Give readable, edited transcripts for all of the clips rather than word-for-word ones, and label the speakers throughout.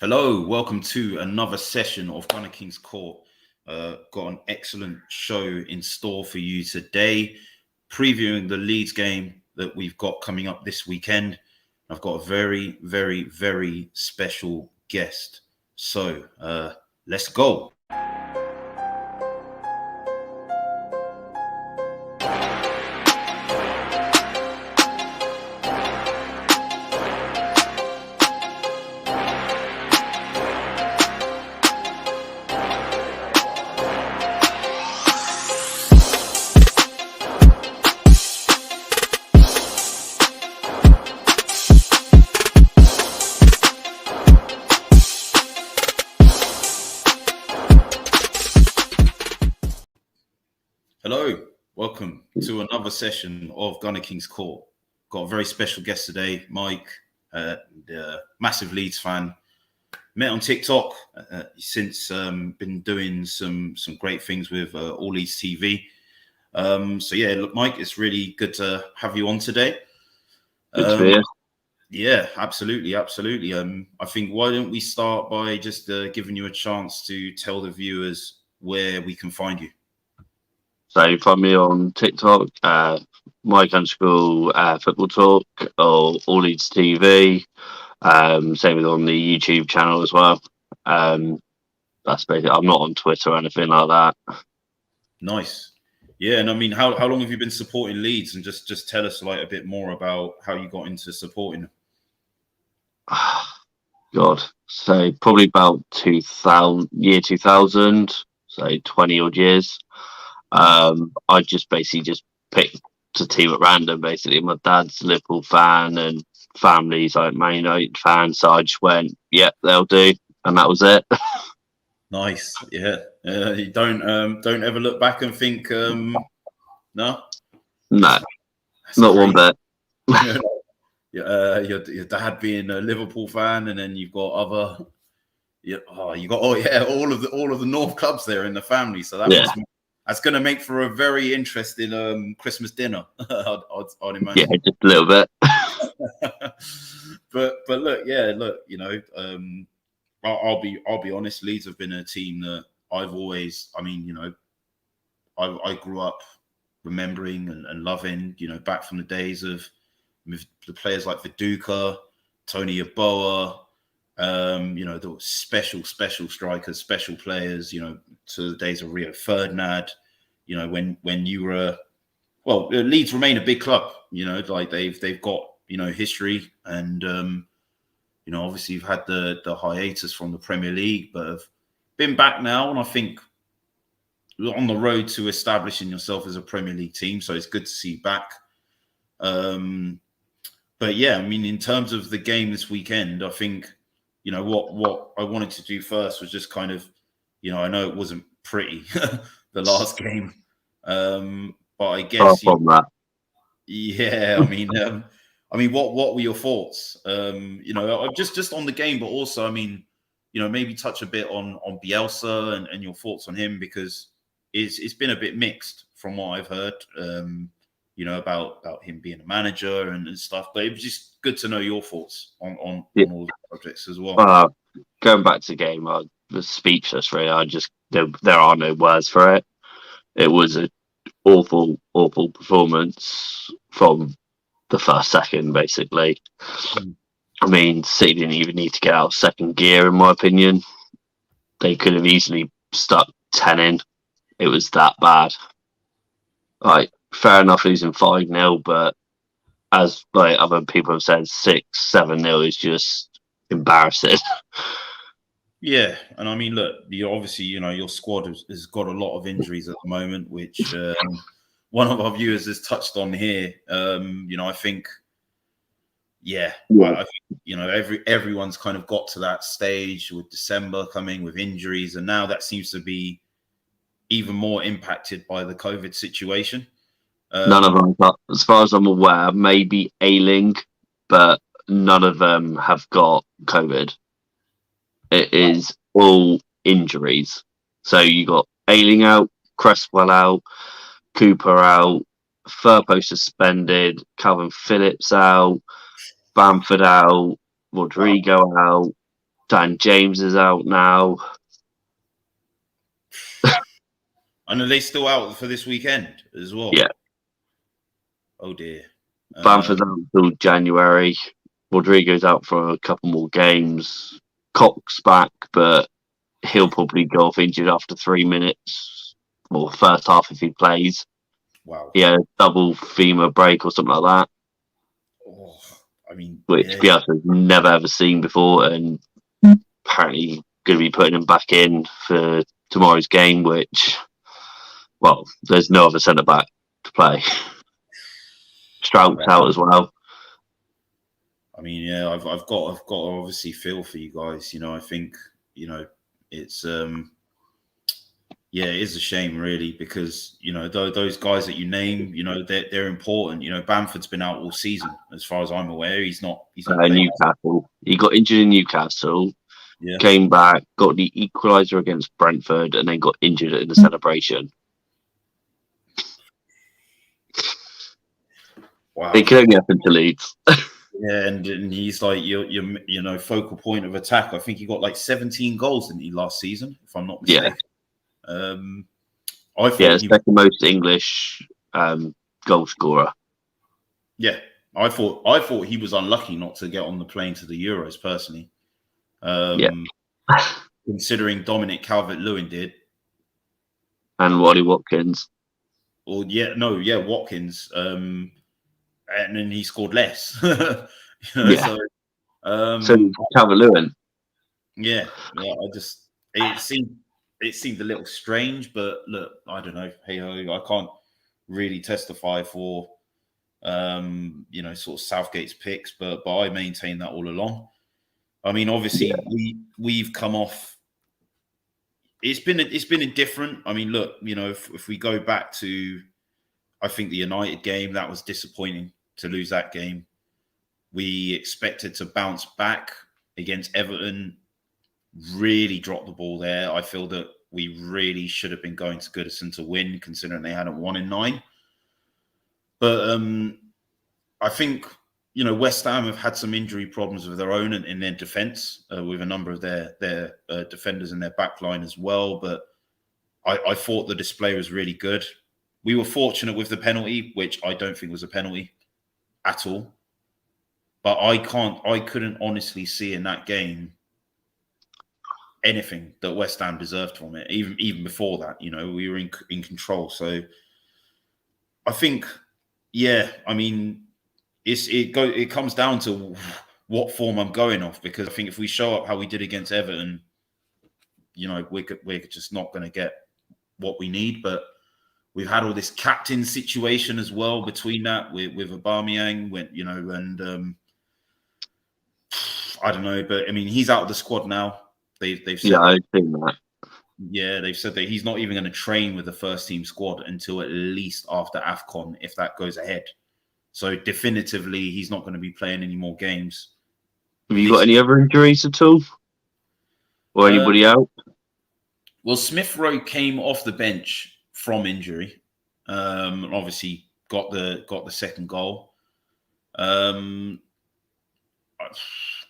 Speaker 1: Hello, welcome to another session of GunnerKing's Court. Got an excellent show in store for you today, previewing the Leeds game that we've got coming up this weekend. I've got a very, very, very special guest. So let's go. Hello, welcome to another session of GunnerKing's Court. Got a very special guest today, Mike, the massive Leeds fan. Met on TikTok, since been doing some great things with All Leeds TV. So yeah, look, Mike, it's really good to have you on today.
Speaker 2: Good to be here.
Speaker 1: Yeah, absolutely. I think why don't we start by just giving you a chance to tell the viewers where we can find you.
Speaker 2: So you find me on TikTok, Mike_Football Talk, or All Leeds TV. Same with on the YouTube channel as well. That's basically. I'm not on Twitter or anything like that.
Speaker 1: Nice. Yeah, and I mean, how long have you been supporting Leeds? And just tell us like a bit more about how you got into supporting them.
Speaker 2: God, so probably about 2000, so 20 odd years. I just picked a team at random. Basically, my dad's a Liverpool fan and family's like Man United fan, so I just went, "Yep, they'll do," and that was it.
Speaker 1: Nice. Yeah. You don't ever look back and think, no,
Speaker 2: No,
Speaker 1: that's
Speaker 2: not one bit.
Speaker 1: Your dad being a Liverpool fan, and then you've got other, all of the North clubs there in the family. So that's going to make for a very interesting Christmas dinner. I'd imagine.
Speaker 2: Yeah, just a little bit.
Speaker 1: but look, you know, I'll be honest. Leeds have been a team that I've always, I grew up remembering and loving. You know, back from the days of the players like Viduka, Tony Yeboah. The special strikers, special players, to the days of Rio Ferdinand, when you were, Leeds remain a big club, like they've got, history and, obviously you've had the hiatus from the Premier League, but have been back now. And I think on the road to establishing yourself as a Premier League team. So it's good to see you back. But yeah, I mean, in terms of the game this weekend, I think, what I wanted to do first was just kind of, I know it wasn't pretty, the last game, but I guess, what were your thoughts? Just on the game, but also, maybe touch a bit on Bielsa and your thoughts on him, because it's been a bit mixed from what I've heard, about him being a manager and stuff. But it was just good to know your thoughts on all the projects as well.
Speaker 2: Going back to the game, I was speechless. Really, there are no words for it. It was an awful performance from the first second, basically. I mean, City didn't even need to get out of second gear, in my opinion. They could have easily stuck 10 in. It was that bad. Like, fair enough losing 5-0, but as other people have said, 6-7-0 is just embarrassing.
Speaker 1: Yeah, and I mean, look, obviously, your squad has got a lot of injuries at the moment, which one of our viewers has touched on here. I think, I think, everyone's kind of got to that stage with December coming with injuries, and now that seems to be even more impacted by the COVID situation.
Speaker 2: None of them, as far as I'm aware, maybe ailing, but none of them have got COVID. It is all injuries. So you got Ailing out, Cresswell out, Cooper out, Firpo suspended, Calvin Phillips out, Bamford out, Rodrigo out. Dan James is out now.
Speaker 1: And are they still out for this weekend as well?
Speaker 2: Yeah.
Speaker 1: Oh dear.
Speaker 2: Bamford's out until January. Rodrigo's out for a couple more games. Cox back, but he'll probably go off injured after 3 minutes, or first half if he plays.
Speaker 1: Wow.
Speaker 2: Yeah, double femur break or something like that.
Speaker 1: Oh, I mean,
Speaker 2: Which Bielsa's never ever seen before, and apparently going to be putting him back in for tomorrow's game. Which, well, there's no other centre back to play. Strout's out as well.
Speaker 1: I mean, yeah, I've got to obviously feel for you guys. You know, I think, you know, it's yeah, it is a shame really, because, you know, those guys that you name, you know, they're important. You know, Bamford's been out all season as far as I'm aware. He's not
Speaker 2: Newcastle. He got injured in Newcastle.
Speaker 1: Yeah.
Speaker 2: Came back, got the equaliser against Brentford, and then got injured in the celebration.
Speaker 1: Wow.
Speaker 2: It could only happen to Leeds.
Speaker 1: Yeah, and he's like your you know, focal point of attack. I think he got like 17 goals in the last season, if I'm not mistaken.
Speaker 2: Yeah.
Speaker 1: I thought
Speaker 2: second most English goal scorer.
Speaker 1: Yeah, I thought he was unlucky not to get on the plane to the Euros personally. Considering Dominic Calvert-Lewin did,
Speaker 2: and Wally Watkins.
Speaker 1: Well, Watkins. And then he scored less. You know,
Speaker 2: so Calvert-Lewin.
Speaker 1: Yeah. It seemed a little strange, but look, I don't know. Hey ho, I can't really testify for you know, sort of Southgate's picks, but I maintain that all along. I mean, obviously we've come off. It's been indifferent. I mean, look, you know, if we go back to, I think the United game, that was disappointing to lose that game. We expected to bounce back against Everton, really dropped the ball there. I feel that we really should have been going to Goodison to win, considering they hadn't won in 9. But I think, you know, West Ham have had some injury problems of their own in their defence, with a number of their defenders in their back line as well. But I thought the display was really good. We were fortunate with the penalty, which I don't think was a penalty at all. But I couldn't honestly see in that game anything that West Ham deserved from it. Even before that, you know, we were in control. So I think, yeah, I mean, it comes down to what form I'm going off, because I think if we show up how we did against Everton, you know, we're just not going to get what we need. But we've had all this captain situation as well between that with Aubameyang, you know, and I don't know, but I mean, he's out of the squad now. They've said
Speaker 2: I've seen that.
Speaker 1: Yeah, they've said that he's not even going to train with the first team squad until at least after AFCON, if that goes ahead. So definitively, he's not going to be playing any more games.
Speaker 2: Have you got any other injuries at all, or anybody out?
Speaker 1: Well, Smith Rowe came off the bench from injury. Obviously, got the second goal.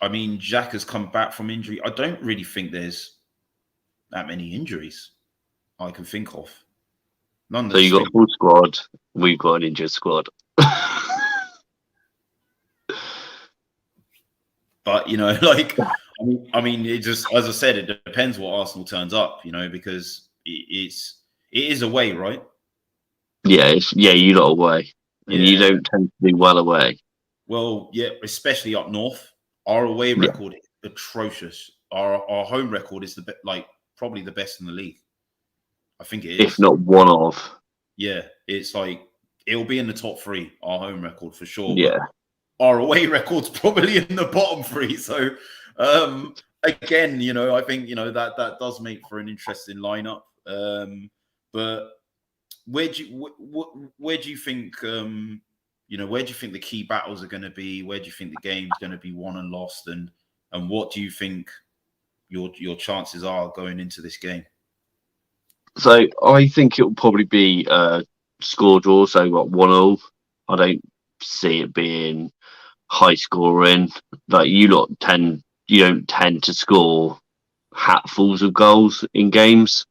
Speaker 1: I mean, Jack has come back from injury. I don't really think there's that many injuries I can think of. None.
Speaker 2: So you got a full squad. We've got an injured squad.
Speaker 1: But, you know, like, I mean, it just, as I said, it depends what Arsenal turns up, you know, because it is away, right?
Speaker 2: Yeah, you lot away, and you don't tend to do well away.
Speaker 1: Well, yeah, especially up north. Our away record is atrocious. Our home record is probably the best in the league. I think it is,
Speaker 2: if not one of.
Speaker 1: Yeah, it's like it'll be in the top 3. Our home record for sure.
Speaker 2: Yeah.
Speaker 1: Our away record's probably in the bottom 3. So again, you know, I think, you know, that does make for an interesting lineup. But where do you think you know, where do you think the key battles are going to be? Where do you think the game's going to be won and lost? And what do you think your chances are going into this game?
Speaker 2: So I think it will probably be a score draw. So what, 1-1. I don't see it being high scoring. Like, you lot tend you don't tend to score hatfuls of goals in games.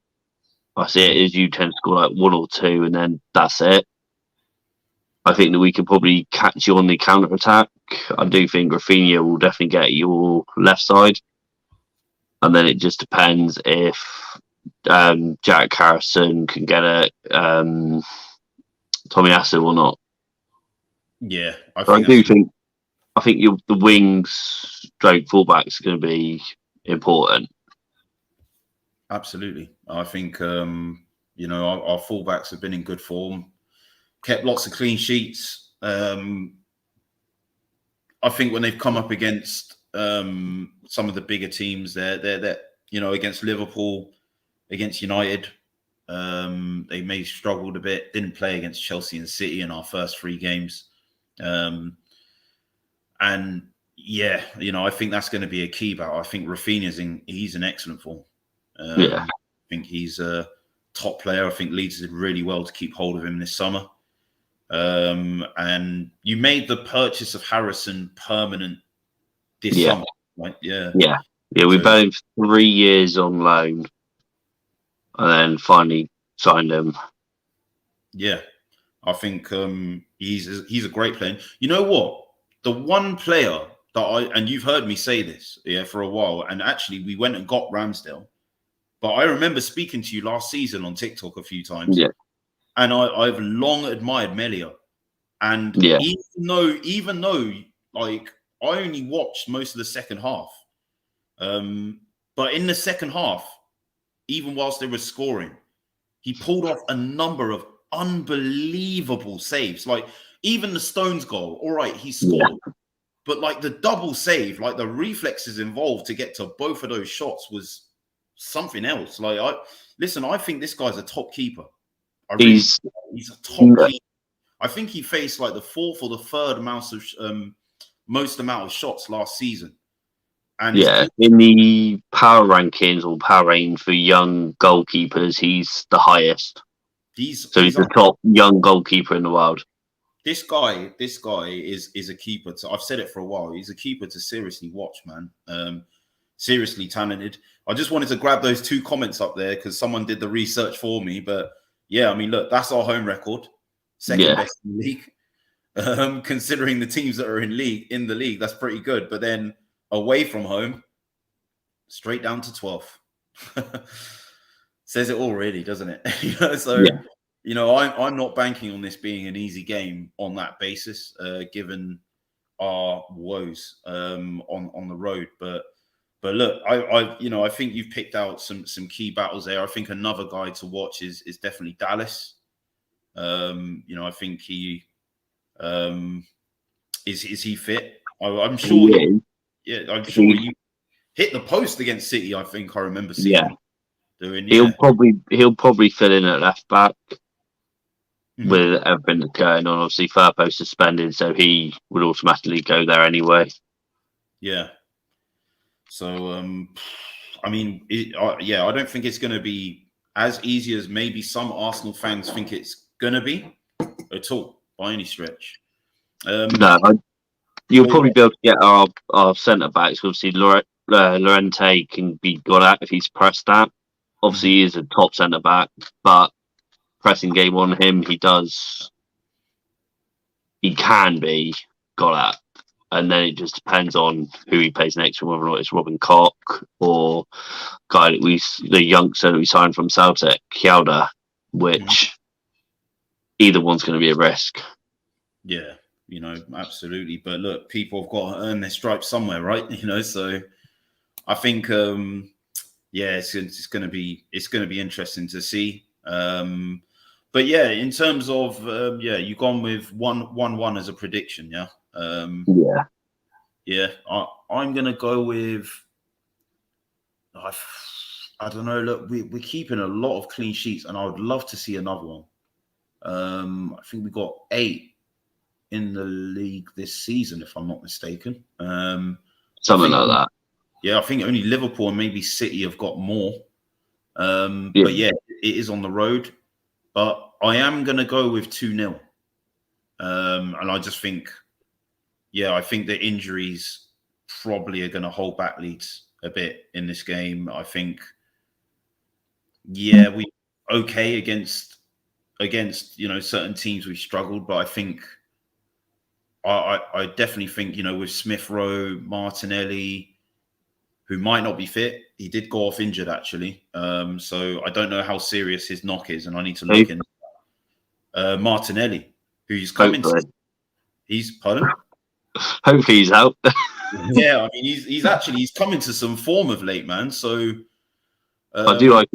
Speaker 2: I see it as you tend to score like 1 or 2, and then that's it. I think that we could probably catch you on the counter attack. I do think Rafinha will definitely get your left side, and then it just depends if Jack Harrison can get it, Tommy Asu or not.
Speaker 1: Yeah,
Speaker 2: I think the wings, stroke fullbacks are going to be important.
Speaker 1: Absolutely. I think our fullbacks have been in good form, kept lots of clean sheets. I think when they've come up against some of the bigger teams, they're against Liverpool, against United, they may have struggled a bit. Didn't play against Chelsea and City in our first 3 games, and yeah, I think that's going to be a key battle. I think Rafinha's he's in excellent form. I think he's a top player. I think Leeds did really well to keep hold of him this summer. And you made the purchase of Harrison permanent this summer, right? Yeah.
Speaker 2: We bet him 3 years on loan, and then finally signed him. Yeah,
Speaker 1: I think he's a great player. You know what? The one player that and you've heard me say this, for a while, and actually we went and got Ramsdale. But I remember speaking to you last season on TikTok a few times.
Speaker 2: Yeah.
Speaker 1: And I've long admired Melia. And even though like I only watched most of the second half. But in the second half, even whilst they were scoring, he pulled off a number of unbelievable saves. Like even the Stones goal, all right, he scored. Yeah. But like the double save, like the reflexes involved to get to both of those shots was something else. Like I think this guy's a top keeper. He's a top keeper. I think he faced like the 4th or the 3rd most amount of shots last season. And
Speaker 2: in the power rankings or power range for young goalkeepers, he's the highest. He's the top young goalkeeper in the world.
Speaker 1: This guy is a keeper. I've said it for a while. He's a keeper to seriously watch, man. Seriously talented. I just wanted to grab those 2 comments up there because someone did the research for me. But yeah, I mean, look, that's our home record, second best in the league. Considering the teams that are in the league, that's pretty good. But then away from home, straight down to 12th. Says it all, really, doesn't it? I'm not banking on this being an easy game on that basis, given our woes on the road. But look, I think you've picked out some key battles there. I think another guy to watch is definitely Dallas. I think he is he fit? I'm sure. I'm sure he hit the post against City. I think I remember seeing him doing.
Speaker 2: He'll probably fill in at left back with everything that's going on. Obviously, Firpo suspended, so he would automatically go there anyway.
Speaker 1: Yeah. So, I mean, I don't think it's going to be as easy as maybe some Arsenal fans think it's going to be at all, by any stretch.
Speaker 2: No, you'll probably be able to get our centre-backs. Obviously, Llorente can be got at if he's pressed at. Obviously, he is a top centre-back, but pressing game on him, he can be got at. And then it just depends on who he plays next, whether or not it's Robin Koch or the youngster that we signed from Celtic, Kjelde, which either one's going to be a risk.
Speaker 1: Yeah, absolutely. But look, people have got to earn their stripes somewhere, right? So I think, it's going to be interesting to see. But yeah, in terms of you've gone with 1-1 as a prediction, yeah. I'm gonna go with. I don't know. Look, we're keeping a lot of clean sheets, and I would love to see another one. I think we got 8 in the league this season, if I'm not mistaken.
Speaker 2: Something like that.
Speaker 1: Yeah, I think only Liverpool and maybe City have got more. But yeah, it is on the road. But I am going to go with 2-0. And I just think, I think the injuries probably are going to hold back Leeds a bit in this game. I think, yeah, we okay against certain teams we struggled, but I think I definitely think with Smith Rowe, Martinelli, who might not be fit. He did go off injured actually, so I don't know how serious his knock is, and I need to look in. Martinelli, who's coming. He's pardon.
Speaker 2: Hopefully he's out.
Speaker 1: Yeah, I mean he's coming to some form of late, man. So
Speaker 2: I do like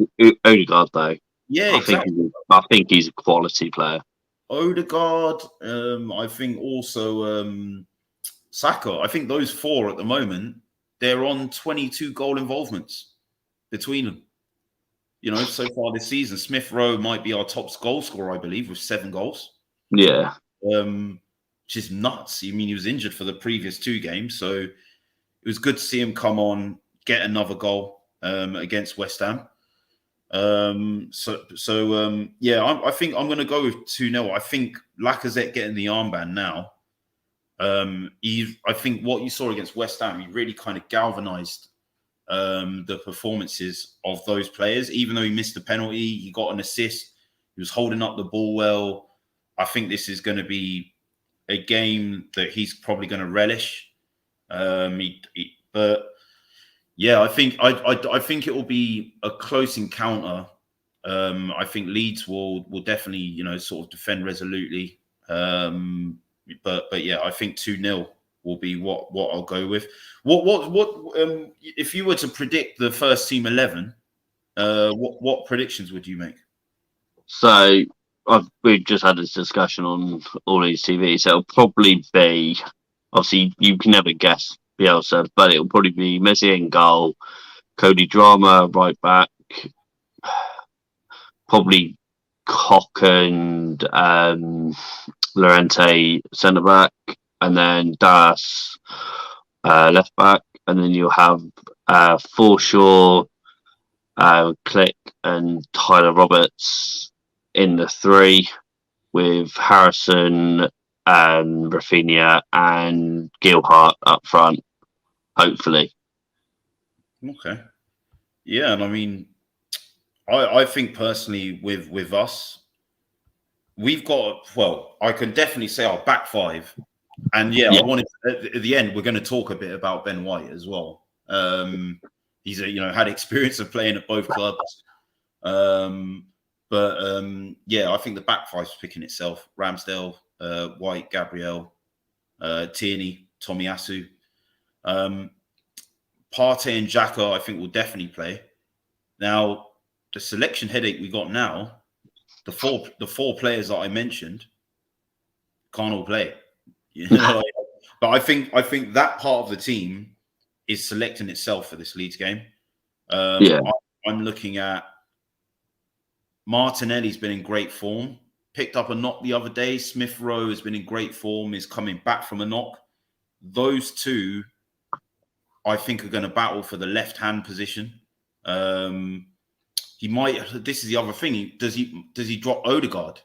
Speaker 2: Odegaard though.
Speaker 1: Yeah, exactly.
Speaker 2: I think he's a quality player.
Speaker 1: Odegaard, I think also Saka. I think those four at the moment, they're on 22 goal involvements between them. So far this season, Smith Rowe might be our top goal scorer, I believe, with 7 goals.
Speaker 2: Yeah.
Speaker 1: Which is nuts. I mean, he was injured for the previous 2 games, so it was good to see him come on, get another goal against West Ham. Yeah, I think I'm going to go with 2-0. I think Lacazette getting the armband now. I think what you saw against West Ham, he really kind of galvanized the performances of those players. Even though he missed the penalty, he got an assist. He was holding up the ball well. I think this is going to be a game that he's probably going to relish. But yeah, I think it will be a close encounter. I think Leeds will definitely sort of defend resolutely. But yeah, I think 2-0 will be what I'll go with. What if you were to predict the first team 11? What predictions would you make?
Speaker 2: So we've just had this discussion on all these TVs. So it'll probably be, obviously you can never guess Bielsa, but it'll probably be Messi in goal, Cody Drama right back, probably Koch and Llorente centre back, and then Das left back, and then you'll have Forshaw, Click, and Tyler Roberts in the 3, with Harrison, Rafinha, and Gilhart up front, hopefully.
Speaker 1: Okay. Yeah, and I mean, I think personally with us, we've got, well, I can definitely say our back 5. And yeah, I wanted at the end, we're going to talk a bit about Ben White as well. He's had experience of playing at both clubs. Yeah, I think the back 5's picking itself. Ramsdale, White, Gabriel, Tierney, Tomiyasu. Partey and Xhaka, I think will definitely play. Now, the selection headache we got now, the four players that I mentioned can't all play. But I think that part of the team is selecting itself for this Leeds game. I'm looking at Martinelli's been in great form. Picked up a knock the other day. Smith Rowe has been in great form. Is coming back from a knock. Those two, I think, are going to battle for the left-hand position. He might. This is the other thing. Does he drop Odegaard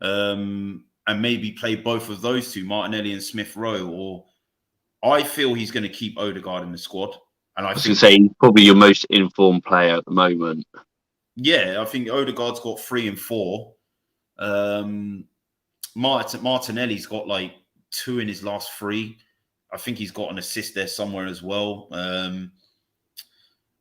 Speaker 1: and maybe play both of those two, Martinelli and Smith Rowe? Or I feel he's going to keep Odegaard in the squad. And I was going to
Speaker 2: say he's probably your most informed player at the moment.
Speaker 1: Yeah, I think Odegaard's got 3 and 4. Martinelli's got like 2 in his last 3. I think he's got an assist there somewhere as well.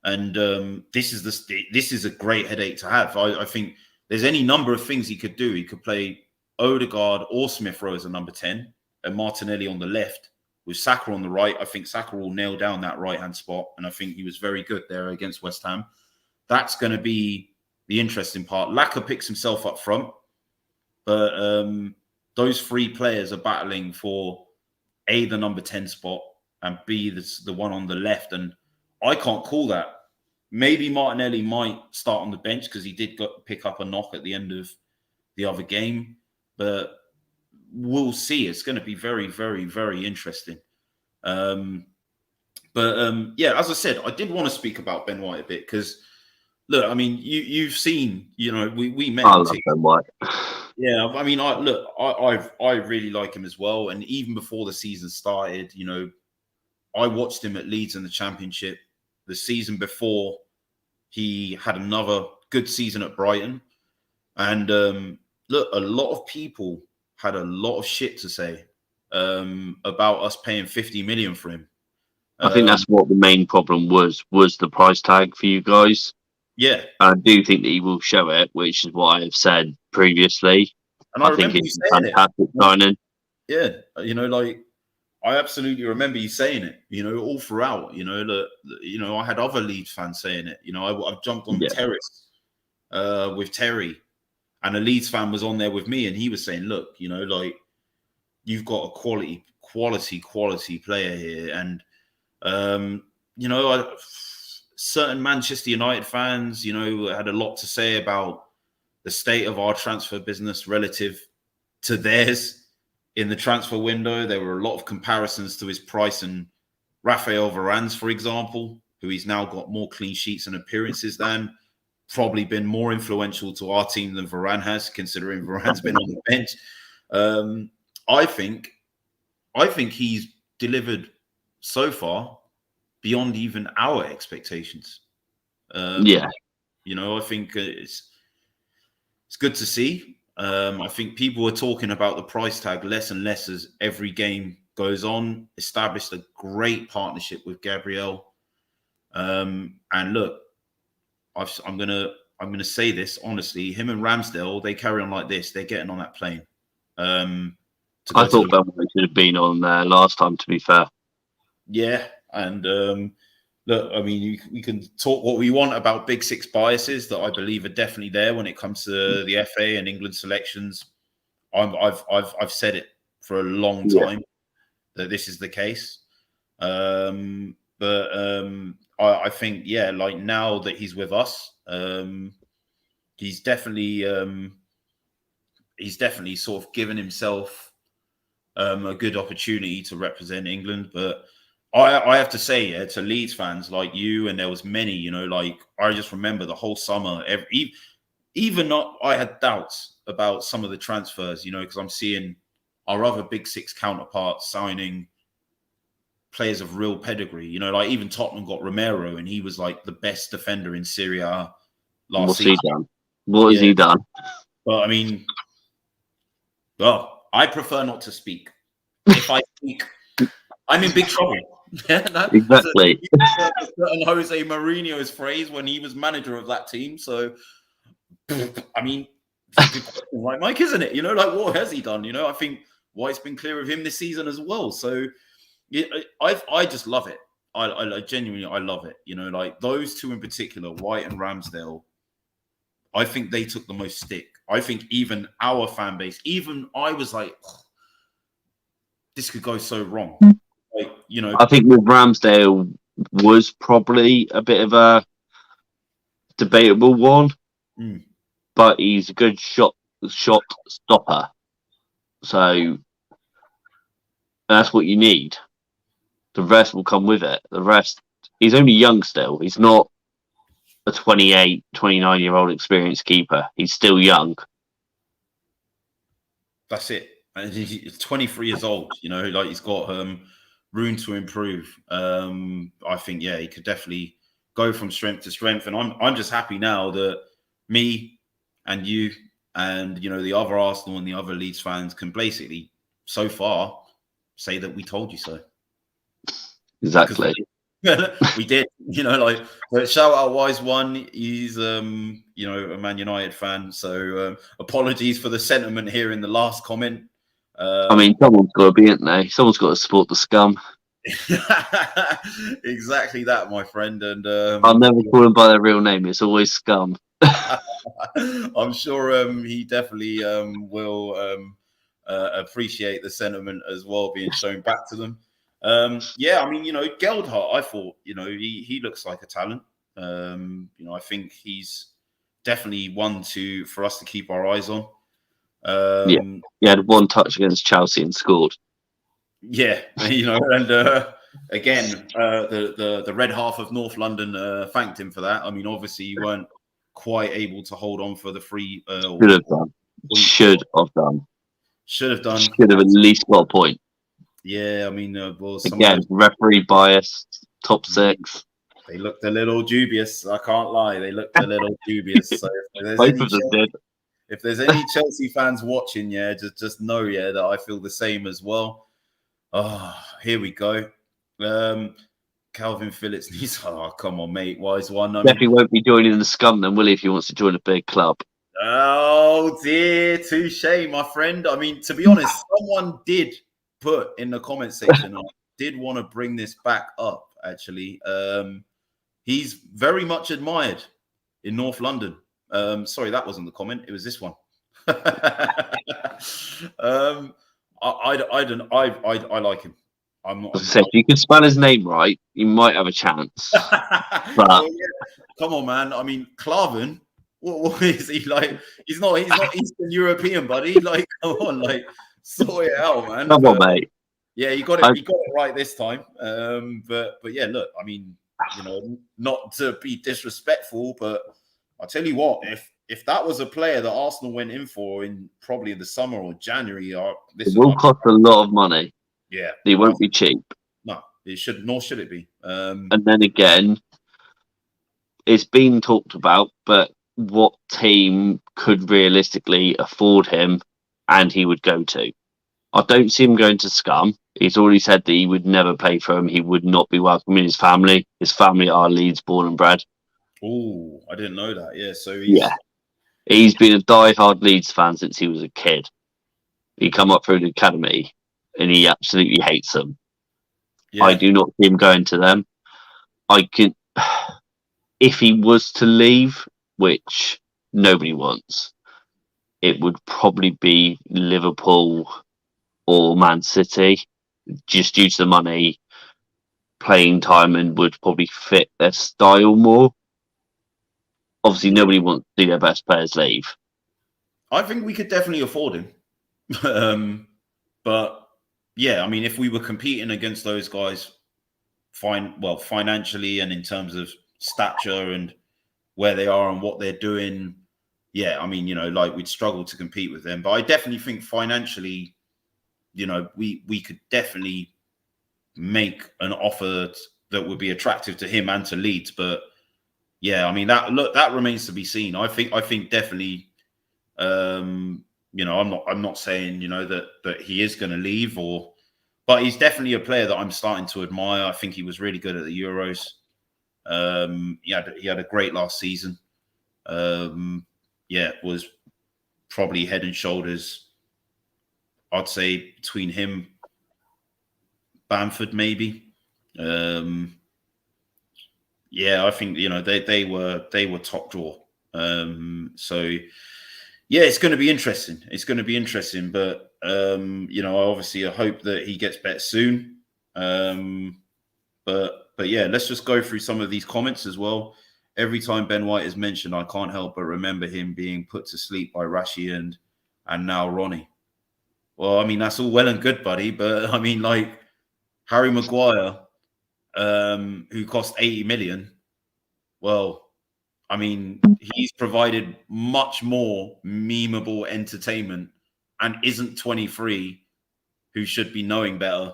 Speaker 1: This is a great headache to have. I think there's any number of things he could do. He could play Odegaard or Smith Rowe as a number 10 and Martinelli on the left with Saka on the right. I think Saka will nail down that right-hand spot, and I think he was very good there against West Ham. That's going to be the interesting part. Laka picks himself up front, but those 3 players are battling for A, the number 10 spot, and B, the one on the left. And I can't call that. Maybe Martinelli might start on the bench because he did pick up a knock at the end of the other game, but we'll see. It's going to be very, very, very interesting. Yeah, as I said, I did want to speak about Ben White a bit because, look, I mean, you've seen, we met.
Speaker 2: I love Ben White.
Speaker 1: Yeah, I mean, I really like him as well. And even before the season started, I watched him at Leeds in the Championship. The season before, he had another good season at Brighton. And look, a lot of people had a lot of shit to say about us paying 50 million for him.
Speaker 2: I think that's what the main problem was the price tag for you guys.
Speaker 1: Yeah.
Speaker 2: I do think that he will show it, which is what I have said previously.
Speaker 1: And I
Speaker 2: think
Speaker 1: remember
Speaker 2: it's
Speaker 1: you
Speaker 2: a
Speaker 1: saying
Speaker 2: fantastic signing.
Speaker 1: Yeah, you know, like I absolutely remember you saying it. You know, all throughout. You know, I had other Leeds fans saying it. You know, I've jumped on the terrace with Terry, and a Leeds fan was on there with me, and he was saying, "Look, you know, like you've got a quality player here," and you know, certain Manchester United fans, you know, had a lot to say about the state of our transfer business relative to theirs. In the transfer window, there were a lot of comparisons to his price and Raphael Varane's, for example, who he's now got more clean sheets and appearances than, probably been more influential to our team than Varane has, considering Varane's been on the bench. I think he's delivered so far beyond even our expectations. You know, I think it's good to see. I think people are talking about the price tag less and less as every game goes on. Established a great partnership with Gabriel, and look, I'm gonna say this honestly. Him and Ramsdale, they carry on like this, they're getting on that plane.
Speaker 2: I thought Belmont should have been on there last time. To be fair,
Speaker 1: yeah, and look, I mean, you can talk what we want about Big Six biases that I believe are definitely there when it comes to the FA and England selections. I've said it for a long time that this is the case. But I think, yeah, like now that he's with us, he's definitely sort of given himself a good opportunity to represent England, but. I have to say, yeah, to Leeds fans like you, and there was many, you know, like I just remember the whole summer, even not, I had doubts about some of the transfers, you know, because I'm seeing our other Big Six counterparts signing players of real pedigree, you know, like even Tottenham got Romero, and he was like the best defender in Serie A last season.
Speaker 2: What has he done?
Speaker 1: Well, I mean, well, I prefer not to speak. If I speak, I'm in big trouble. Yeah,
Speaker 2: exactly.
Speaker 1: Certain Jose Mourinho's phrase when he was manager of that team. So, I mean, it's a good question, right, Mike? Isn't it? You know, like what has he done? You know, I think White's been clear of him this season as well. So, yeah, I just love it. I genuinely love it. You know, like those two in particular, White and Ramsdale. I think they took the most stick. I think even our fan base, even I was like, oh, this could go so wrong. Like, you know,
Speaker 2: I think with Ramsdale was probably a bit of a debatable one, but he's a good shot stopper. So that's what you need. The rest will come with it. The rest, he's only young still. He's not a 28, 29-year-old experienced keeper. He's still young.
Speaker 1: That's it. And he's 23 years old, you know, like he's got room to improve. I think, yeah, he could definitely go from strength to strength. And I'm just happy now that me and you and, you know, the other Arsenal and the other Leeds fans can basically, so far, say that we told you so.
Speaker 2: Exactly.
Speaker 1: We did, you know, like, but shout out Wise One. He's, you know, a Man United fan. So apologies for the sentiment here in the last comment.
Speaker 2: I mean, someone's got to be, isn't they? Someone's got to support the scum.
Speaker 1: Exactly that, my friend. And
Speaker 2: I'll never call him by their real name. It's always scum.
Speaker 1: I'm sure he definitely will appreciate the sentiment as well being shown back to them. Yeah, I mean, you know, Geldhart, I thought, you know, he looks like a talent. You know, I think he's definitely one for us to keep our eyes on.
Speaker 2: Yeah, he had one touch against Chelsea and scored.
Speaker 1: Yeah, you know, and again, the red half of North London thanked him for that. I mean, obviously, you weren't quite able to hold on for the free.
Speaker 2: Should have done.
Speaker 1: Should have done.
Speaker 2: Should have at least got a point.
Speaker 1: Yeah, I mean, well, some
Speaker 2: Again,
Speaker 1: of those,
Speaker 2: referee bias, top six.
Speaker 1: they looked a little dubious. I can't lie, they looked a little dubious. So if there's
Speaker 2: Both
Speaker 1: any
Speaker 2: of them did.
Speaker 1: if there's any Chelsea fans watching, yeah, just know, yeah, that I feel the same as well. Oh, here we go. Calvin Phillips needs. Oh, come on, mate. Wise one. I mean,
Speaker 2: Definitely won't be joining the scum then, will he, if he wants to join a big club?
Speaker 1: oh dear, touche, my friend. I mean, to be honest, someone did put in the comment section. I did want to bring this back up. Actually, he's very much admired in North London. Sorry, that wasn't the comment. It was this one. I like him. I'm not.
Speaker 2: As I said, if you can spell his name right, you might have a chance. But
Speaker 1: Well, yeah. Come on, man. I mean, Klavan. What is he like? He's not Eastern European, buddy. Like, come on, like, sort it out, man.
Speaker 2: come on, mate.
Speaker 1: Yeah, you got it. You got it right this time. But yeah, look. I mean, you know, not to be disrespectful, but I'll tell you what. If that was a player that Arsenal went in for in probably the summer or January,
Speaker 2: It will cost a lot of money.
Speaker 1: Yeah,
Speaker 2: It won't be cheap.
Speaker 1: No, it should. Nor should it be.
Speaker 2: And then again, it's been talked about, but what team could realistically afford him and he would go to? I don't see him going to Scum. He's already said that he would never play for him. He would not be welcome in his family. His family are Leeds born and bred.
Speaker 1: Oh, I didn't know that. Yeah, so
Speaker 2: he's been a die-hard Leeds fan since he was a kid. He come up through the academy and he absolutely hates them. Yeah. I do not see him going to them. If he was to leave, which nobody wants, it would probably be Liverpool or Man City, just due to the money, playing time, and would probably fit their style more. Obviously, nobody wants to see their best players leave.
Speaker 1: I think we could definitely afford him. But yeah, I mean, if we were competing against those guys, financially and in terms of stature and where they are and what they're doing, yeah, I mean, you know, like we'd struggle to compete with them. But I definitely think financially, you know, we could definitely make an offer that would be attractive to him and to Leeds. But yeah, I mean, that remains to be seen. I think definitely, you know, I'm not saying, you know, that he is going to leave, but he's definitely a player that I'm starting to admire. I think he was really good at the Euros. He had a great last season. Yeah, was probably head and shoulders, I'd say, between him, Bamford maybe. Yeah, I think, you know, they were top draw. So yeah, it's going to be interesting. It's going to be interesting, but you know, obviously I hope that he gets better soon. But yeah, let's just go through some of these comments as well. Every time Ben White is mentioned, I can't help but remember him being put to sleep by Rashi and now Ronnie. Well, I mean, that's all well and good, buddy, but I mean, like Harry Maguire, who cost 80 million. Well, I mean, he's provided much more memeable entertainment and isn't 23, who should be knowing better.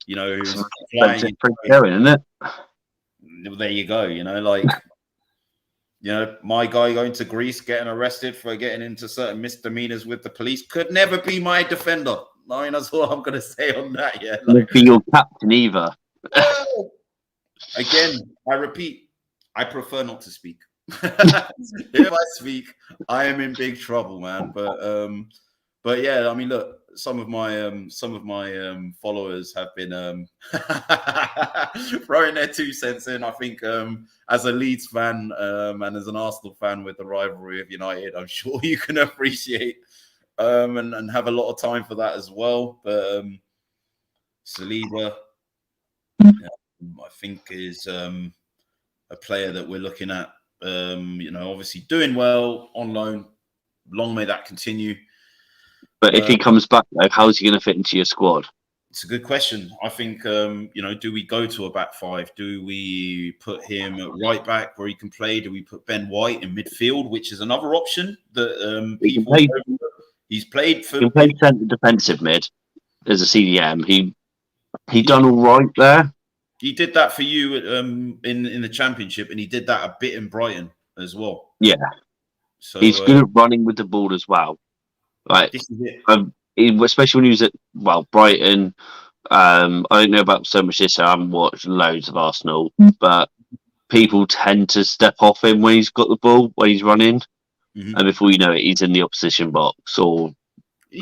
Speaker 1: You know, who's flying.
Speaker 2: Isn't it?
Speaker 1: There you go. You know, like, you know, my guy going to Greece, getting arrested for getting into certain misdemeanors with the police could never be my defender. I mean, that's all I'm going to say on that. Yeah,
Speaker 2: like, be your captain either.
Speaker 1: Again, I repeat, I prefer not to speak. If I speak, I am in big trouble, man. But yeah, I mean, look, some of my followers have been throwing their 2 cents in. I think as a Leeds fan and as an Arsenal fan with the rivalry of United, I'm sure you can appreciate and have a lot of time for that as well. But Saliba, I think, is a player that we're looking at. You know, obviously doing well on loan. Long may that continue.
Speaker 2: But if he comes back, though, how's he going to fit into your squad?
Speaker 1: It's a good question. I think, you know, do we go to a back five? Do we put him at right back where he can play? Do we put Ben White in midfield, which is another option that he's played for?
Speaker 2: He can play centre defensive mid as a CDM. He He done all right there.
Speaker 1: He did that for you in the Championship, and he did that a bit in Brighton as well.
Speaker 2: Yeah.
Speaker 1: So
Speaker 2: He's good at running with the ball as well. Like,
Speaker 1: this is it.
Speaker 2: Especially when he was at Brighton. I don't know about so much this. I haven't watched loads of Arsenal, but people tend to step off him when he's got the ball, when he's running, and before you know it, he's in the opposition box or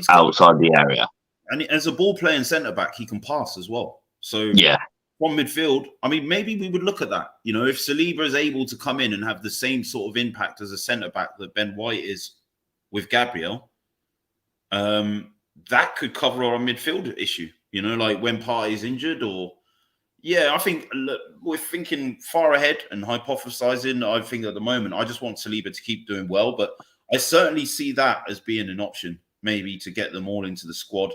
Speaker 2: outside the area.
Speaker 1: And as a ball playing centre back, he can pass as well. So
Speaker 2: yeah,
Speaker 1: from midfield, I mean, maybe we would look at that. You know, if Saliba is able to come in and have the same sort of impact as a centre back that Ben White is with Gabriel, that could cover our midfield issue. You know, like when Partey's injured, or I think we're thinking far ahead and hypothesizing. I think at the moment, I just want Saliba to keep doing well, but I certainly see that as being an option, maybe to get them all into the squad.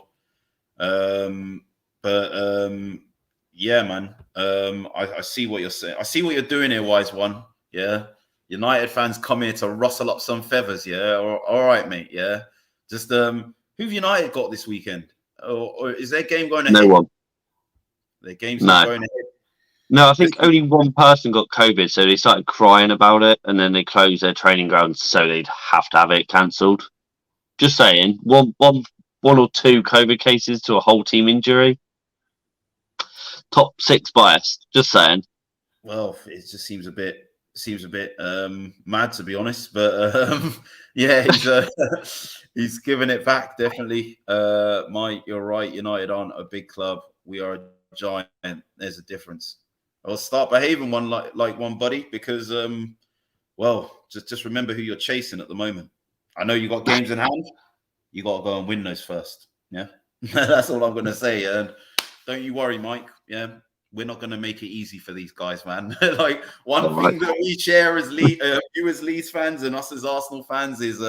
Speaker 1: Yeah, man. I see what you're saying. I see what you're doing here, wise one. Yeah. United fans come here to rustle up some feathers. Yeah. All right, mate. Yeah. Just who've United got this weekend? Or is their game going ahead?
Speaker 2: No one.
Speaker 1: Their game's not going ahead.
Speaker 2: No, I think only one person got COVID, so they started crying about it, and then they closed their training grounds, so they'd have to have it cancelled. Just saying, one or two COVID cases to a whole team injury. Top 6 biased. Just saying.
Speaker 1: Well, it just seems a bit mad, to be honest, but yeah, he's giving it back, definitely. Mike, you're right. United aren't a big club. We are a giant. There's a difference. I'll start behaving like one, buddy, because well, just remember who you're chasing at the moment. I know you got games in hand. You got to go and win those first. Yeah, that's all I'm going to say. And don't you worry, Mike. Yeah, we're not going to make it easy for these guys, man. Like one thing that we share as you as Leeds fans and us as Arsenal fans is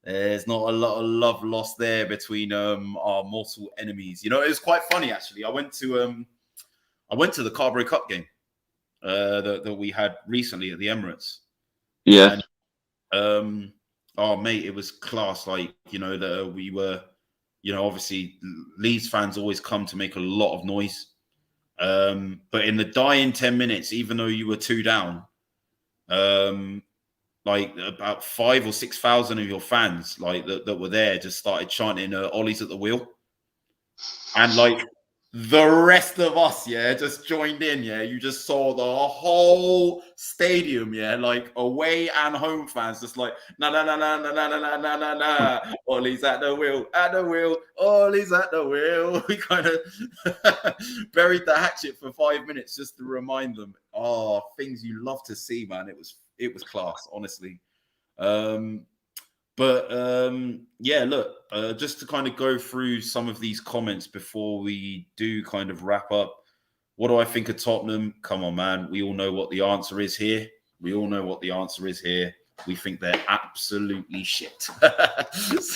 Speaker 1: there's not a lot of love lost there between our mortal enemies. You know, it was quite funny actually. I went to the Carberry Cup game that we had recently at the Emirates.
Speaker 2: Yeah.
Speaker 1: And, oh mate, it was class. Like, you know, that we were, you know, obviously Leeds fans always come to make a lot of noise. But in the dying 10 minutes, even though you were 2 down, like about 5,000 or 6,000 of your fans, like that were there, just started chanting "Ollie's at the wheel," and like the rest of us, just joined in. You just saw the whole stadium, like away and home fans, just like na na na na na na na na na na. Ollie's at the wheel, Ollie's at the wheel. We kind of buried the hatchet for 5 minutes just to remind them. Oh, things you love to see, man. It was class, honestly. Yeah, look, just to kind of go through some of these comments before we do kind of wrap up. What do I think of Tottenham? Come on, man. We all know what the answer is here. We think they're absolutely shit. So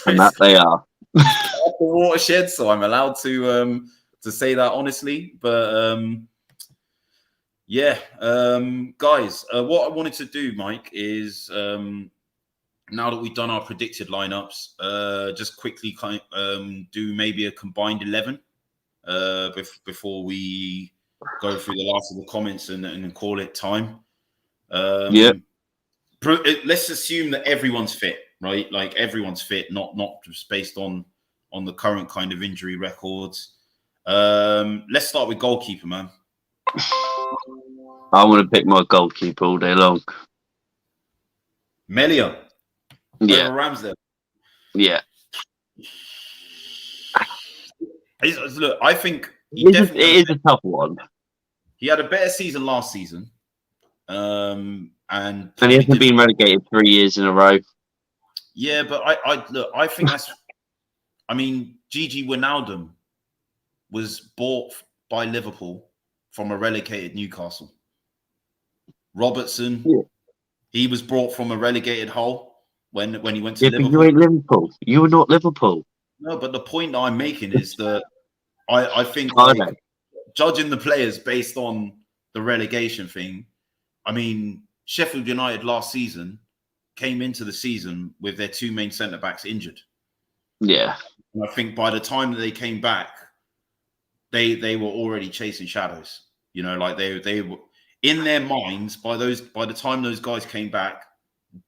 Speaker 2: and that they are.
Speaker 1: The watershed, so I'm allowed to say that honestly. But guys, what I wanted to do, Mike, is now that we've done our predicted lineups, just quickly do maybe a combined 11 before we go through the last of the comments and call it time. Let's assume that everyone's fit, right? Like everyone's fit, not just based on the current kind of injury records. Let's start with goalkeeper, man.
Speaker 2: I want to pick my goalkeeper all day long.
Speaker 1: Melia.
Speaker 2: Yeah.
Speaker 1: Over Ramsdale.
Speaker 2: Yeah.
Speaker 1: Look, I think
Speaker 2: it is a tough one.
Speaker 1: He had a better season last season. And
Speaker 2: he hasn't been relegated 3 years in a row.
Speaker 1: Yeah, but I think that's I mean, Gigi Wijnaldum was bought by Liverpool from a relegated Newcastle. Robertson, he was brought from a relegated Hull when he went to Liverpool.
Speaker 2: But you ain't Liverpool. You were not Liverpool.
Speaker 1: No, but the point I'm making is that I think judging the players based on the relegation thing, I mean, Sheffield United last season came into the season with their 2 main centre-backs injured.
Speaker 2: Yeah.
Speaker 1: And I think by the time that they came back, they were already chasing shadows. You know, like they were in their minds by the time those guys came back,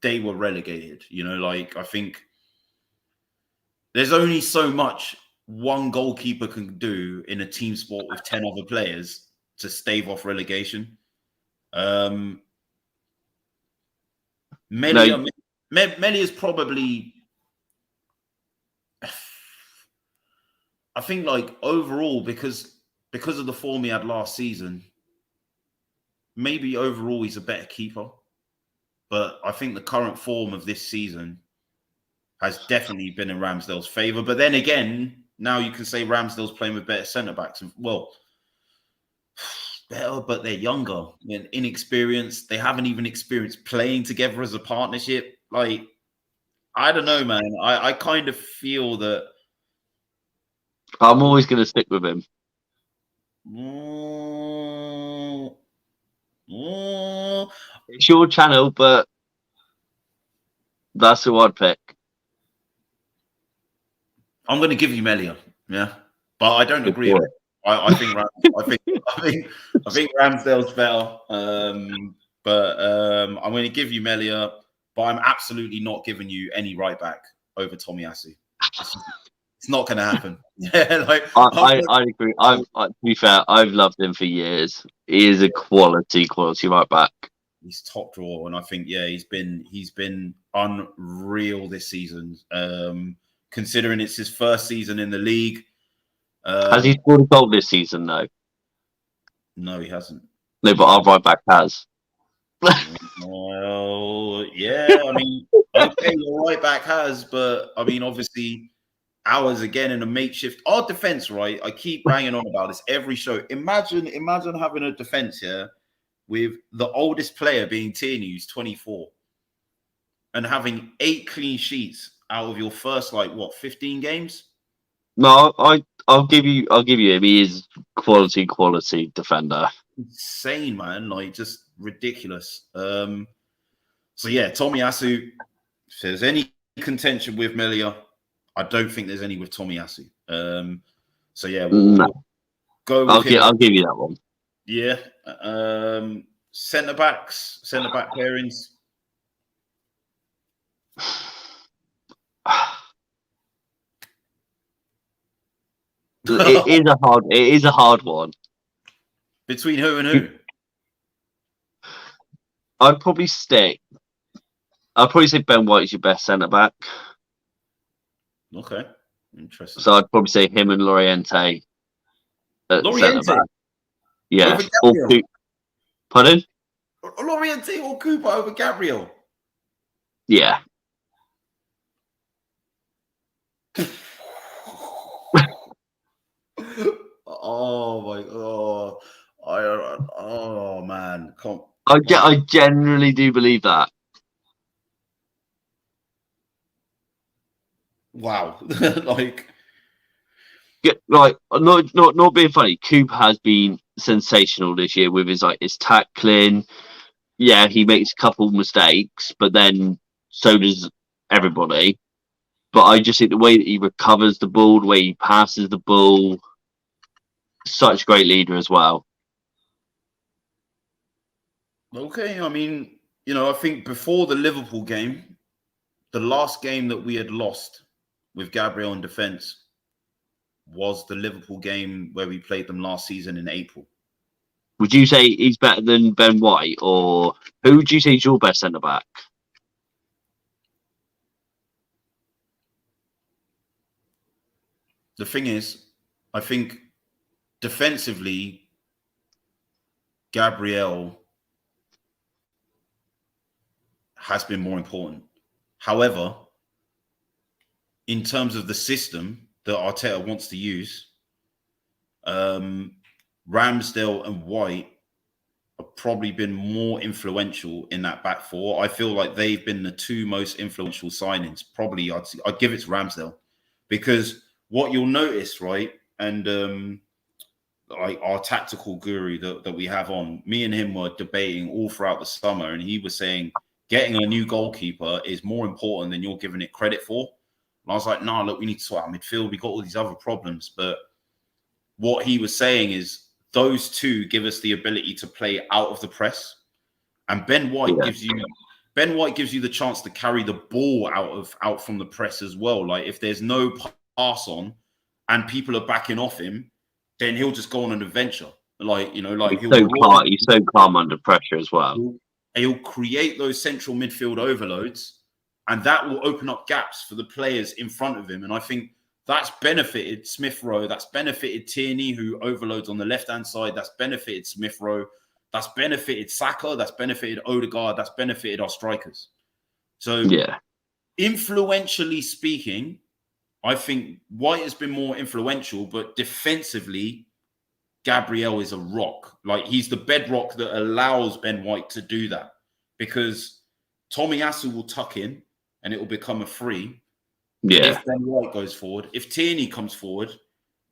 Speaker 1: they were relegated. You know, like I think there's only so much one goalkeeper can do in a team sport with 10 other players to stave off relegation. Melia is probably, I think, like overall, because of the form he had last season, maybe overall he's a better keeper. But I think the current form of this season has definitely been in Ramsdale's favour. But then again, now you can say Ramsdale's playing with better centre-backs. Well, better, but they're younger and inexperienced. They haven't even experienced playing together as a partnership. Like, I don't know, man. I kind of feel that
Speaker 2: I'm always going to stick with him. It's your channel, but that's who I'd pick.
Speaker 1: I'm going to give you Melia, yeah, but I don't agree with it. I think Ramsdale's better, but I'm going to give you Melia, but I'm absolutely not giving you any right back over Tomiyasu. It's not going to happen. Yeah, like
Speaker 2: I agree. To be fair, I've loved him for years. He is a quality right back.
Speaker 1: He's top drawer, and I think he's been unreal this season. Considering it's his first season in the league.
Speaker 2: Has he scored a goal this season? No.
Speaker 1: No, he hasn't.
Speaker 2: No, but our right back has.
Speaker 1: Well, yeah. I mean, okay, your right back has, but I mean, obviously, ours again in a makeshift. Our defense, right? I keep banging on about this every show. Imagine having a defense here with the oldest player being Tierney's 24, and having 8 clean sheets out of your first 15 games.
Speaker 2: No, I'll give you him. He is quality defender.
Speaker 1: Insane, man. Like, just ridiculous. So yeah, Tomiyasu, if there's any contention with Melia, I don't think there's any with Tomiyasu. So yeah, we'll go with him.
Speaker 2: I'll give you that one.
Speaker 1: Yeah. Centre back pairings.
Speaker 2: It is a hard one.
Speaker 1: Between who and who?
Speaker 2: I'd probably say Ben White's your best centre back.
Speaker 1: Okay, interesting.
Speaker 2: So I'd probably say him and Loriente.
Speaker 1: Loriente?
Speaker 2: Yeah.
Speaker 1: Over
Speaker 2: Pardon?
Speaker 1: Loriente or Cooper over Gabriel?
Speaker 2: Yeah.
Speaker 1: Oh my god! Oh man!
Speaker 2: I generally do believe that.
Speaker 1: Wow!
Speaker 2: Not being funny. Coop has been sensational this year with his tackling. Yeah, he makes a couple mistakes, but then so does everybody. But I just think the way that he recovers the ball, the way he passes the ball, such a great leader as well.
Speaker 1: Okay, I mean, I think before the Liverpool game, the last game that we had lost with Gabriel in defence was the Liverpool game where we played them last season in April.
Speaker 2: Would you say he's better than Ben White, or who would you say is your best centre back?
Speaker 1: The thing is, I think defensively, Gabriel has been more important. However, in terms of the system that Arteta wants to use, Ramsdale and White have probably been more influential in that back four. I feel like they've been the two most influential signings. Probably I'd give it to Ramsdale, because what you'll notice, right, and like our tactical guru that we have on, me and him were debating all throughout the summer, and he was saying getting a new goalkeeper is more important than you're giving it credit for. And I was like, nah, look, we need to sort out midfield. We got all these other problems, but what he was saying is those two give us the ability to play out of the press, and Ben White gives you the chance to carry the ball out from the press as well. Like if there's no pass on and people are backing off him, then he'll just go on an adventure. Like
Speaker 2: he's so calm under pressure as well.
Speaker 1: He'll create those central midfield overloads, and that will open up gaps for the players in front of him. And I think that's benefited Smith Rowe. That's benefited Tierney, who overloads on the left-hand side. That's benefited Smith Rowe. That's benefited Saka. That's benefited Odegaard. That's benefited our strikers. So, influentially speaking, I think White has been more influential, but defensively, Gabriel is a rock. Like, he's the bedrock that allows Ben White to do that, because Tomiyasu will tuck in and it will become a free. If Ben White goes forward, if Tierney comes forward,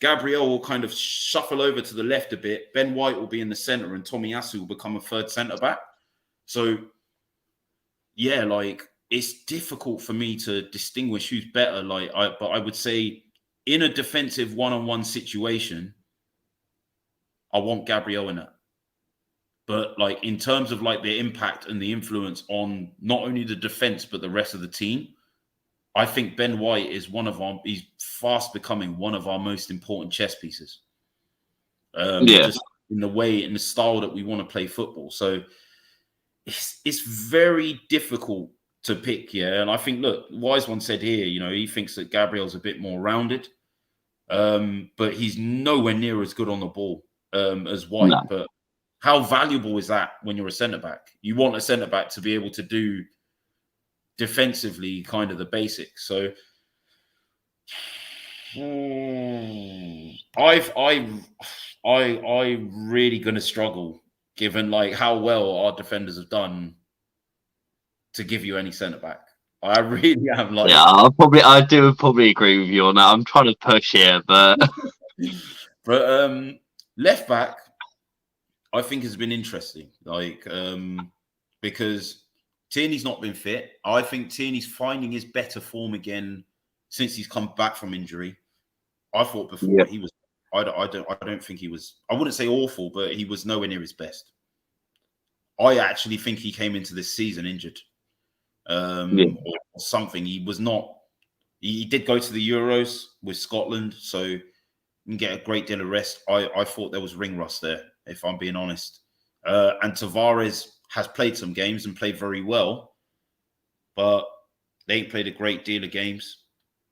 Speaker 1: Gabriel will kind of shuffle over to the left a bit. Ben White will be in the center, and Tomiyasu will become a third centre back. So, yeah, like, it's difficult for me to distinguish who's better. But I would say in a defensive one-on-one situation, I want Gabriel in it. But like in terms of like the impact and the influence on not only the defense but the rest of the team, I think Ben White is he's fast becoming one of our most important chess pieces. Just in the style that we want to play football. So it's very difficult to pick, and I think, look, Wise One said here, he thinks that Gabriel's a bit more rounded, but he's nowhere near as good on the ball as White. No. But how valuable is that when you're a centre-back? You want a centre-back to be able to do defensively kind of the basics. So I really going to struggle, given like how well our defenders have done, to give you any centre back. I really am like.
Speaker 2: Yeah, I do probably agree with you on that. I'm trying to push here, but
Speaker 1: left back, I think has been interesting. Like because Tierney's not been fit. I think Tierney's finding his better form again since he's come back from injury. I thought before he was. I don't think he was. I wouldn't say awful, but he was nowhere near his best. I actually think he came into this season injured. Or something. He was not. He did go to the Euros with Scotland, so you can get a great deal of rest. I thought there was ring rust there, if I'm being honest. And Tavares has played some games and played very well, but they ain't played a great deal of games.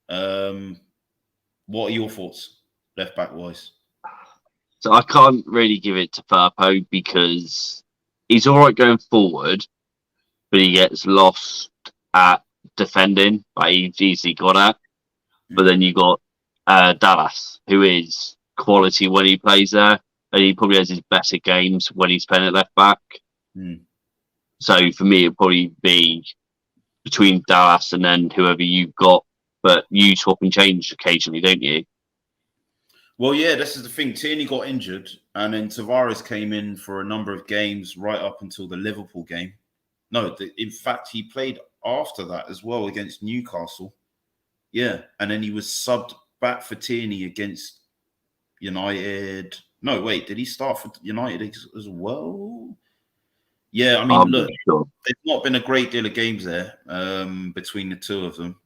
Speaker 1: What are your thoughts, left back wise?
Speaker 2: So I can't really give it to Firpo because he's all right going forward, but he gets lost at defending, but he's easily got at. But then you got Dallas, who is quality when he plays there, and he probably has his better games when he's playing at left back. So for me, it'd probably be between Dallas and then whoever you've got, but you swap and change occasionally, don't you?
Speaker 1: Well, yeah, this is the thing. Tierney got injured, and then Tavares came in for a number of games right up until the Liverpool game. No, in fact, he played after that as well against Newcastle. Yeah, and then he was subbed back for Tierney against United. No, wait, did he start for United as well? Yeah, I mean, look, there's not been a great deal of games there between the two of them.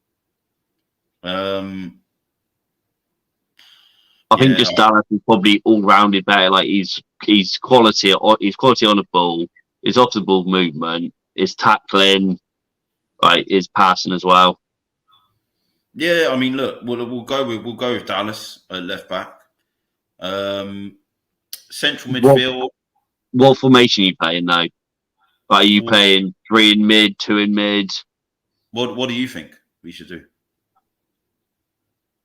Speaker 2: I think just Dallas is probably all-rounded better. Like he's quality on the ball, his off the ball movement, his tackling, like his passing as well.
Speaker 1: Yeah, I mean, look, we'll go with Dallas at left back. Central midfield.
Speaker 2: What formation are you playing though? Are you playing 3 in mid, 2 in mid?
Speaker 1: What do you think we should do?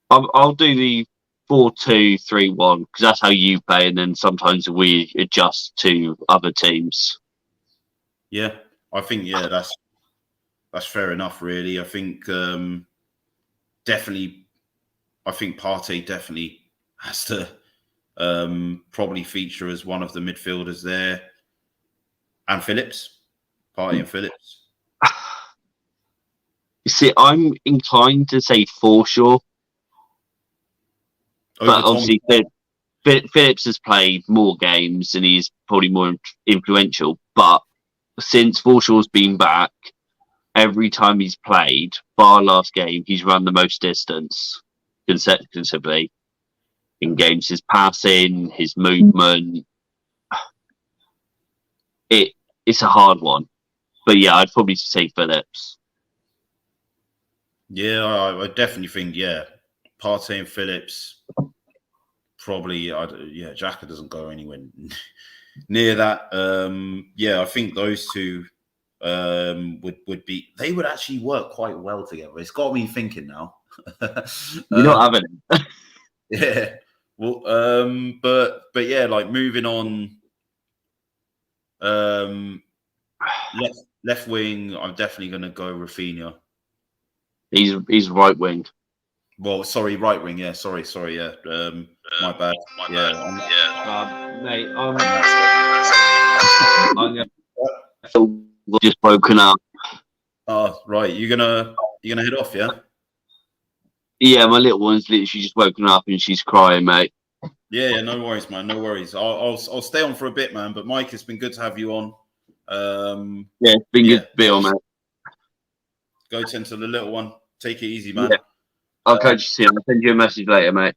Speaker 2: I'll do the 4-2-3-1 because that's how you play, and then sometimes we adjust to other teams.
Speaker 1: Yeah, I think that's fair enough. Really, I think definitely. I think Partey definitely has to probably feature as one of the midfielders there, and Phillips, Partey and Phillips.
Speaker 2: You see, I'm inclined to say Forshaw. But obviously, Phillips has played more games and he's probably more influential. But since Forshaw's been back, every time he's played, bar last game, he's run the most distance consecutively in games. His passing, his movement, it's a hard one. But yeah, I'd probably say Phillips.
Speaker 1: Yeah, I definitely think, yeah, Partey and Phillips, probably, yeah, Xhaka doesn't go anywhere near that. Yeah, I think those two would be, they would actually work quite well together. It's got me thinking now.
Speaker 2: You're not having it.
Speaker 1: Yeah. Well, but yeah, like moving on, left wing, I'm definitely going to go Rafinha.
Speaker 2: He's right wing.
Speaker 1: Well, sorry, right wing. Yeah, sorry. Yeah, my bad.
Speaker 2: Mate, I'm just woken up.
Speaker 1: Oh, right. You're gonna head off, yeah?
Speaker 2: Yeah, my little one's literally just woken up and she's crying, mate.
Speaker 1: Yeah, no worries, man. No worries. I'll stay on for a bit, man. But Mike, it's been good to have you on.
Speaker 2: Yeah, it's been good to be on, mate.
Speaker 1: Go tend to the little one. Take it easy, man.
Speaker 2: Yeah. I'll catch you soon. I'll send you a message later, mate.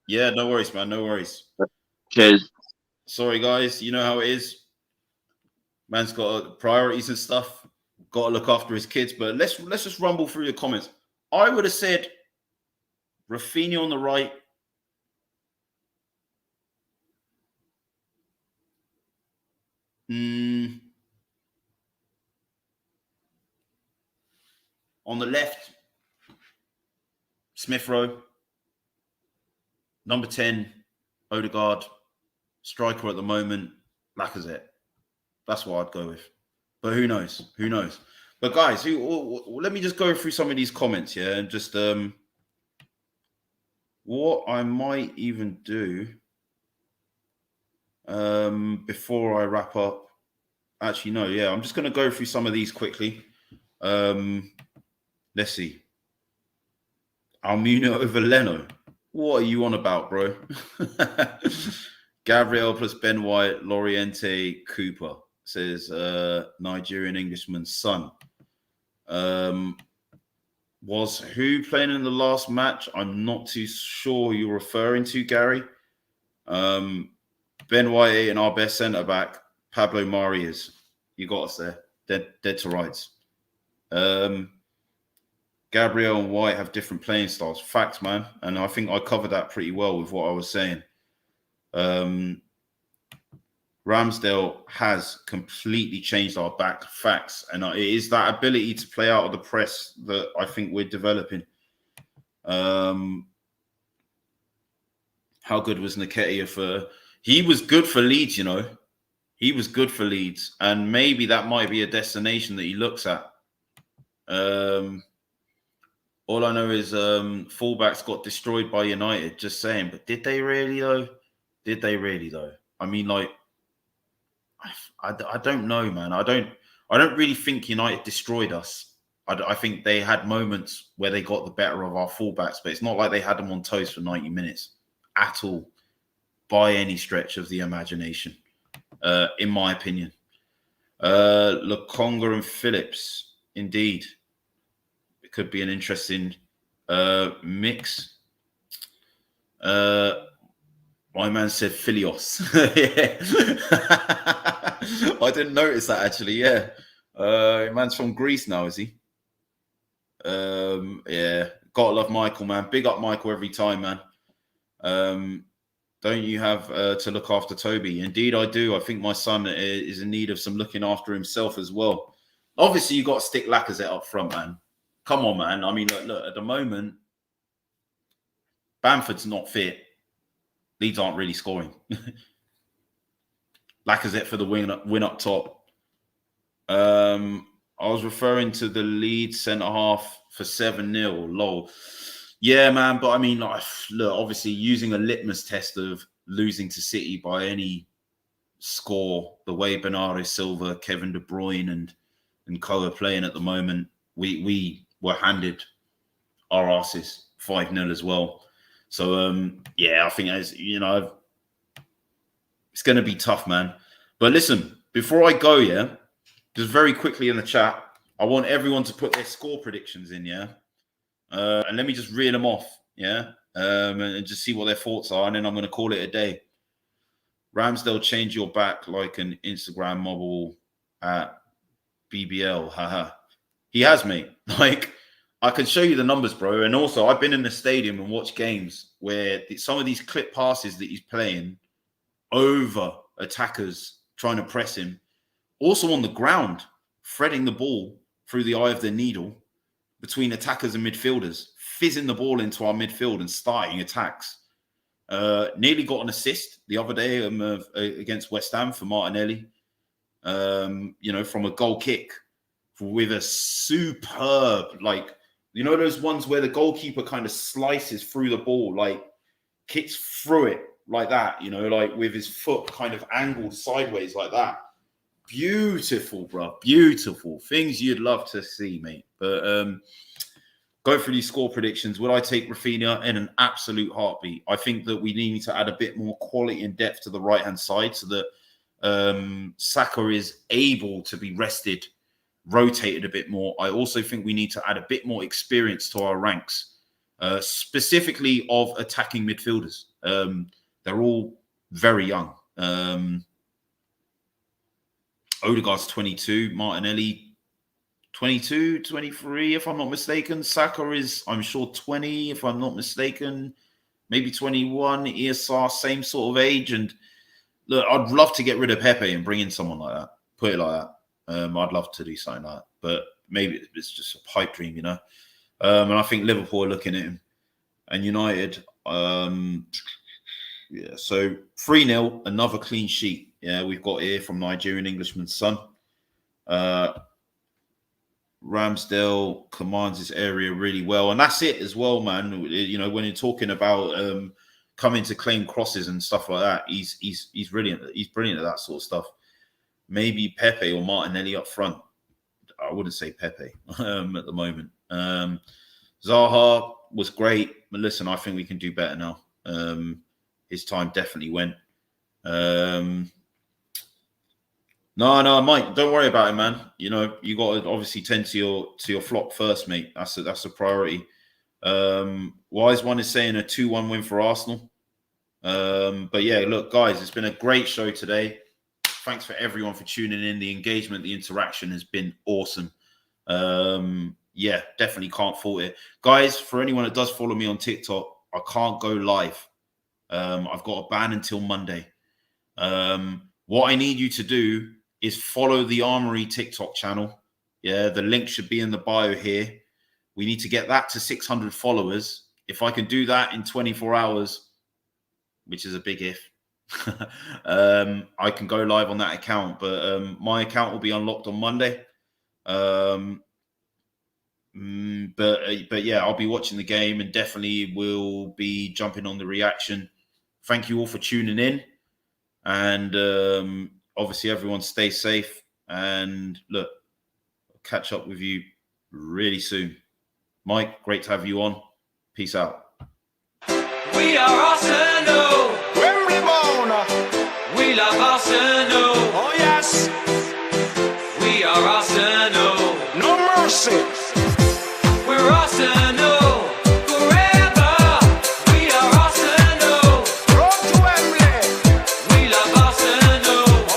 Speaker 1: Yeah, no worries, man. No worries.
Speaker 2: Cheers.
Speaker 1: Sorry, guys. You know how it is. Man's got priorities and stuff. Got to look after his kids. But let's just rumble through the comments. I would have said Rafinha on the right. On the left, Smith Rowe. Number 10, Odegaard. Striker at the moment, Lacazette. That's what I'd go with. But who knows? Who knows? But guys, let me just go through some of these comments here and just what I might even do before I wrap up. Actually, no, yeah, I'm just going to go through some of these quickly. Let's see. Almunia over Leno. What are you on about, bro? Gabriel plus Ben White, Loriente, Cooper, says Nigerian Englishman's son. Was who playing in the last match? I'm not too sure you're referring to, Gary. Ben White and our best centre-back, Pablo Marias. You got us there. Dead to rights. Gabriel and White have different playing styles. Facts, man. And I think I covered that pretty well with what I was saying. Ramsdale has completely changed our back. Facts. And it is that ability to play out of the press that I think we're developing. How good was Nketiah for... He was good for Leeds, you know. He was good for Leeds. And maybe that might be a destination that he looks at. All I know is fullbacks got destroyed by United. Just saying. But did they really, though? Did they really, though? I mean, like, I don't know, man. I don't really think United destroyed us. I think they had moments where they got the better of our fullbacks, but it's not like they had them on toast for 90 minutes at all, by any stretch of the imagination, in my opinion. Lokonga and Phillips, indeed. It could be an interesting mix. My man said Philios. Yeah. I didn't notice that, actually. Yeah. Man's from Greece now, is he? Yeah. Gotta love Michael, man. Big up Michael every time, man. Don't you have to look after Toby? Indeed, I do. I think my son is in need of some looking after himself as well. Obviously, you got to stick Lacazette up front, man. Come on, man. I mean, look, at the moment, Bamford's not fit. Leeds aren't really scoring. Lacazette for the win up top. I was referring to the Leeds centre-half for 7-0. Lol. Yeah, man. But I mean, like, look, obviously using a litmus test of losing to City by any score, the way Bernardo Silva, Kevin De Bruyne and Co are playing at the moment, we were handed our asses 5-0 as well. So yeah, I think as you know, it's going to be tough, man. But listen, before I go, yeah, just very quickly in the chat, I want everyone to put their score predictions in, yeah, and let me just reel them off, yeah, and just see what their thoughts are, and then I'm going to call it a day. Ramsdale, change your back like an Instagram model at BBL. Haha. He has, mate. Like, I can show you the numbers, bro. And also, I've been in the stadium and watched games where some of these clip passes that he's playing over attackers trying to press him, also on the ground, threading the ball through the eye of the needle between attackers and midfielders, fizzing the ball into our midfield and starting attacks. Nearly got an assist the other day against West Ham for Martinelli, you know, from a goal kick with a superb, like, you know, those ones where the goalkeeper kind of slices through the ball, like kicks through it like that, you know, like with his foot kind of angled sideways like that. Beautiful, bro. Beautiful. Things you'd love to see, mate. But go through these score predictions. Would I take Rafinha in an absolute heartbeat? I think that we need to add a bit more quality and depth to the right-hand side so that Saka is able to be rested, rotated a bit more. I also think we need to add a bit more experience to our ranks, specifically of attacking midfielders. They're all very young. Odegaard's 22, Martinelli 22, 23, if I'm not mistaken. Saka is, I'm sure, 20, if I'm not mistaken. Maybe 21. ESR, same sort of age. And look, I'd love to get rid of Pepe and bring in someone like that. Put it like that. I'd love to do something like that. But maybe it's just a pipe dream, you know. And I think Liverpool are looking at him. And United, yeah, so 3-0, another clean sheet. Yeah, we've got here from Nigerian Englishman's son. Ramsdale commands this area really well. And that's it as well, man. You know, when you're talking about coming to claim crosses and stuff like that, he's brilliant. He's brilliant at that sort of stuff. Maybe Pepe or Martinelli up front. I wouldn't say Pepe at the moment. Zaha was great. But listen, I think we can do better now. His time definitely went. No, Mike, don't worry about it, man. You know, you got to obviously tend to your flock first, mate. That's a priority. Wise One is saying a 2-1 win for Arsenal. But yeah, look, guys, it's been a great show today. Thanks for everyone for tuning in. The engagement, the interaction has been awesome. Yeah, definitely can't fault it. Guys, for anyone that does follow me on TikTok, I can't go live. I've got a ban until Monday. What I need you to do is follow the Armory TikTok channel. Yeah, the link should be in the bio here. We need to get that to 600 followers. If I can do that in 24 hours, which is a big if, I can go live on that account. But my account will be unlocked on Monday. But yeah, I'll be watching the game and definitely will be jumping on the reaction. Thank you all for tuning in. And obviously, everyone stay safe. And look, I'll catch up with you really soon. Mike, great to have you on. Peace out.
Speaker 3: We are Arsenal. When we born, we love Arsenal.